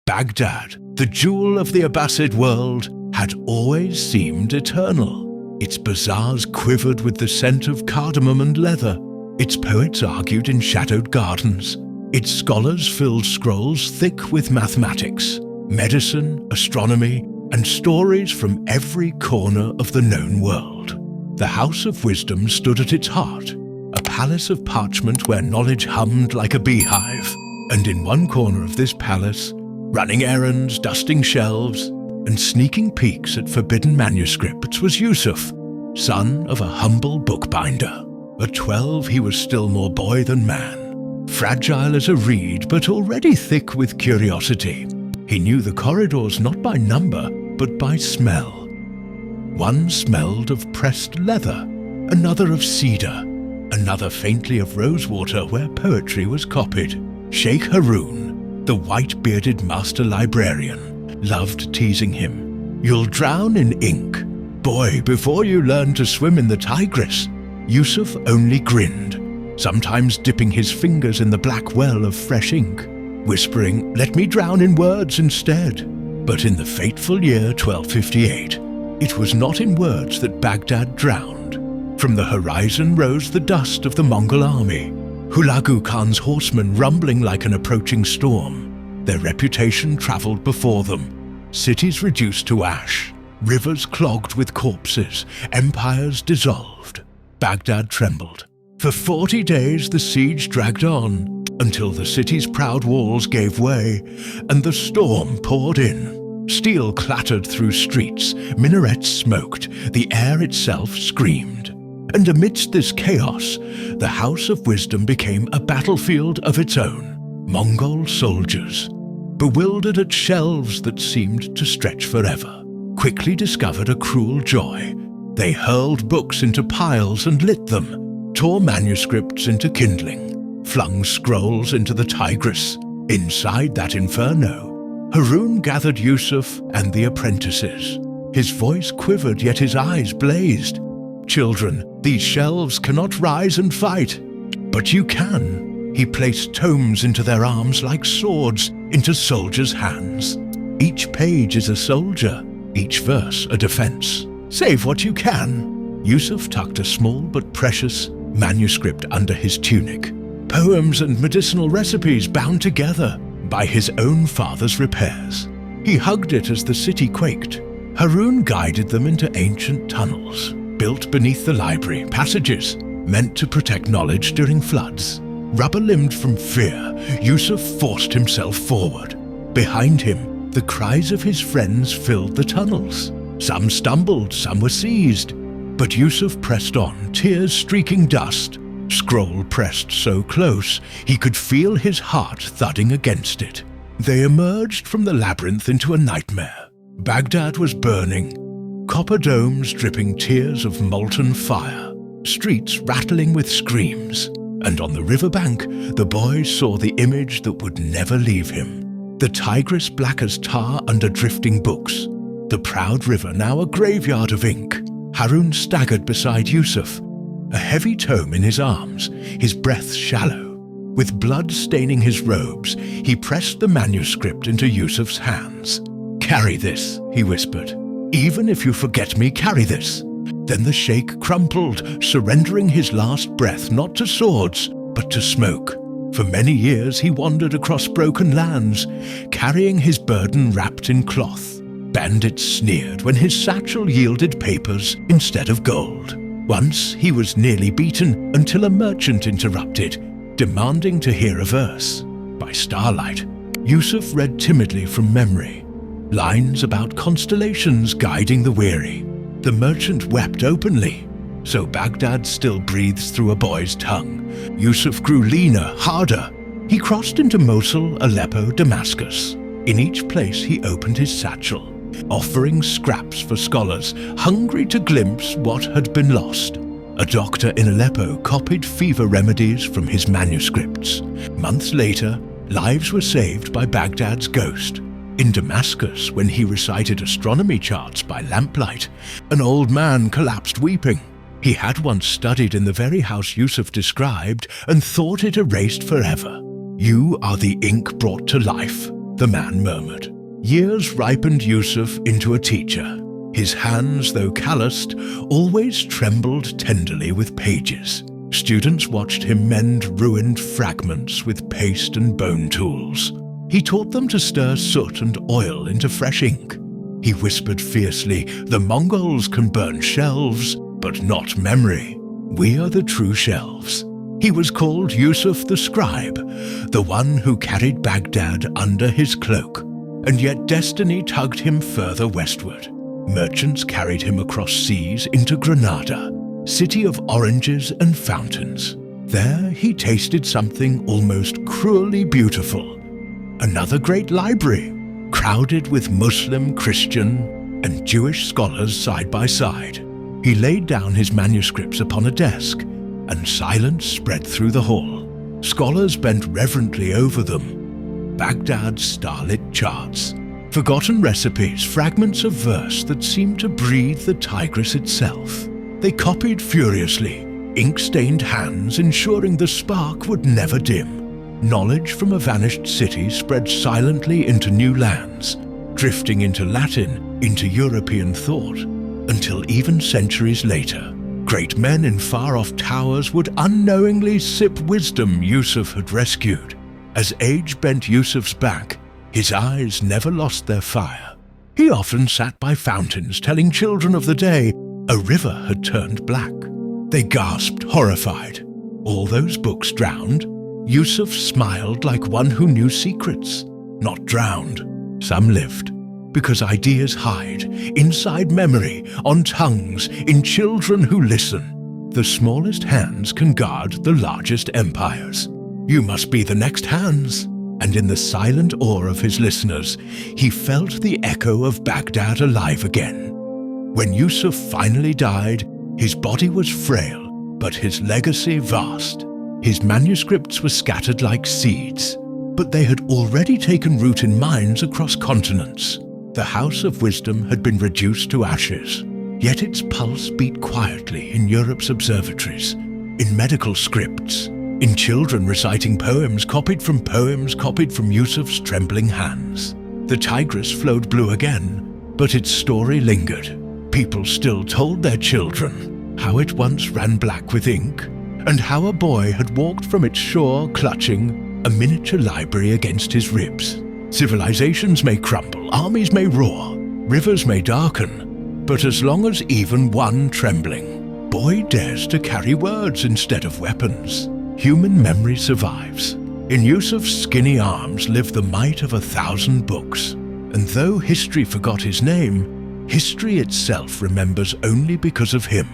Baghdad, the jewel of the Abbasid world, had always seemed eternal. Its bazaars quivered with the scent of cardamom and leather. Its poets argued in shadowed gardens. Its scholars filled scrolls thick with mathematics, medicine, astronomy, and stories from every corner of the known world. The House of Wisdom stood at its heart, a palace of parchment where knowledge hummed like a beehive. And in one corner of this palace, running errands, dusting shelves, and sneaking peeks at forbidden manuscripts was Yusuf, son of a humble bookbinder. At 12, he was still more boy than man, fragile as a reed but already thick with curiosity. He knew the corridors not by number, but by smell. One smelled of pressed leather, another of cedar, another faintly of rosewater where poetry was copied. Sheikh Harun, the white-bearded master librarian, loved teasing him. "You'll drown in ink. Boy, before you learn to swim in the Tigris." Yusuf only grinned, sometimes dipping his fingers in the black well of fresh ink, whispering, "Let me drown in words instead." But in the fateful year 1258, it was not in words that Baghdad drowned. From the horizon rose the dust of the Mongol army, Hulagu Khan's horsemen rumbling like an approaching storm. Their reputation traveled before them. Cities reduced to ash, rivers clogged with corpses, empires dissolved. Baghdad trembled. For 40 days the siege dragged on, until the city's proud walls gave way and the storm poured in. Steel clattered through streets, minarets smoked, the air itself screamed. And amidst this chaos, the House of Wisdom became a battlefield of its own. Mongol soldiers, bewildered at shelves that seemed to stretch forever, quickly discovered a cruel joy. They hurled books into piles and lit them, tore manuscripts into kindling, flung scrolls into the Tigris. Inside that inferno, Harun gathered Yusuf and the apprentices. His voice quivered, yet his eyes blazed. "Children, these shelves cannot rise and fight, but you can." He placed tomes into their arms like swords into soldiers' hands. Each page is a soldier, each verse a defense. Save what you can. Yusuf tucked a small but precious manuscript under his tunic. Poems and medicinal recipes bound together by his own father's repairs. He hugged it as the city quaked. Harun guided them into ancient tunnels, built beneath the library, passages meant to protect knowledge during floods. Rubber-limbed from fear, Yusuf forced himself forward. Behind him, the cries of his friends filled the tunnels. Some stumbled, some were seized. But Yusuf pressed on, tears streaking dust. Scroll pressed so close, he could feel his heart thudding against it. They emerged from the labyrinth into a nightmare. Baghdad was burning, copper domes dripping tears of molten fire, streets rattling with screams. And on the riverbank, the boy saw the image that would never leave him. The Tigris black as tar under drifting books. The proud river now a graveyard of ink. Harun staggered beside Yusuf, a heavy tome in his arms, his breath shallow. With blood staining his robes, he pressed the manuscript into Yusuf's hands. "Carry this," he whispered. "Even if you forget me, carry this." Then the sheikh crumpled, surrendering his last breath not to swords, but to smoke. For many years he wandered across broken lands, carrying his burden wrapped in cloth. Bandits sneered when his satchel yielded papers instead of gold. Once he was nearly beaten until a merchant interrupted, demanding to hear a verse. By starlight, Yusuf read timidly from memory, lines about constellations guiding the weary. The merchant wept openly, so Baghdad still breathes through a boy's tongue. Yusuf grew leaner, harder. He crossed into Mosul, Aleppo, Damascus. In each place he opened his satchel, offering scraps for scholars hungry to glimpse what had been lost. A doctor in Aleppo copied fever remedies from his manuscripts. Months later, lives were saved by Baghdad's ghost. In Damascus, when he recited astronomy charts by lamplight, an old man collapsed weeping. He had once studied in the very house Yusuf described and thought it erased forever. You are the ink brought to life, the man murmured. Years ripened Yusuf into a teacher. His hands, though calloused, always trembled tenderly with pages. Students watched him mend ruined fragments with paste and bone tools. He taught them to stir soot and oil into fresh ink. He whispered fiercely, "The Mongols can burn shelves, but not memory. We are the true shelves." He was called Yusuf the Scribe, the one who carried Baghdad under his cloak. And yet destiny tugged him further westward. Merchants carried him across seas into Granada, city of oranges and fountains. There he tasted something almost cruelly beautiful. Another great library, crowded with Muslim, Christian, and Jewish scholars side by side. He laid down his manuscripts upon a desk, and silence spread through the hall. Scholars bent reverently over them. Baghdad's starlit charts, forgotten recipes, fragments of verse that seemed to breathe the Tigris itself. They copied furiously, ink-stained hands ensuring the spark would never dim. Knowledge from a vanished city spread silently into new lands, drifting into Latin, into European thought, until even centuries later, great men in far-off towers would unknowingly sip wisdom Yusuf had rescued. As age bent Yusuf's back, his eyes never lost their fire. He often sat by fountains telling children of the day a river had turned black. They gasped, horrified. All those books drowned? Yusuf smiled like one who knew secrets. Not drowned. Some lived. Because ideas hide, inside memory, on tongues, in children who listen. The smallest hands can guard the largest empires. You must be the next Hans. And in the silent awe of his listeners, he felt the echo of Baghdad alive again. When Yusuf finally died, his body was frail, but his legacy vast. His manuscripts were scattered like seeds, but they had already taken root in minds across continents. The House of Wisdom had been reduced to ashes, yet its pulse beat quietly in Europe's observatories, in medical scripts, in children reciting poems copied from Yusuf's trembling hands. The Tigris flowed blue again, but its story lingered. People still told their children how it once ran black with ink, and how a boy had walked from its shore clutching a miniature library against his ribs. Civilizations may crumble, armies may roar, rivers may darken, but as long as even one trembling boy dares to carry words instead of weapons, human memory survives. In Yusuf's skinny arms lived the might of 1,000 books, and though history forgot his name, history itself remembers only because of him.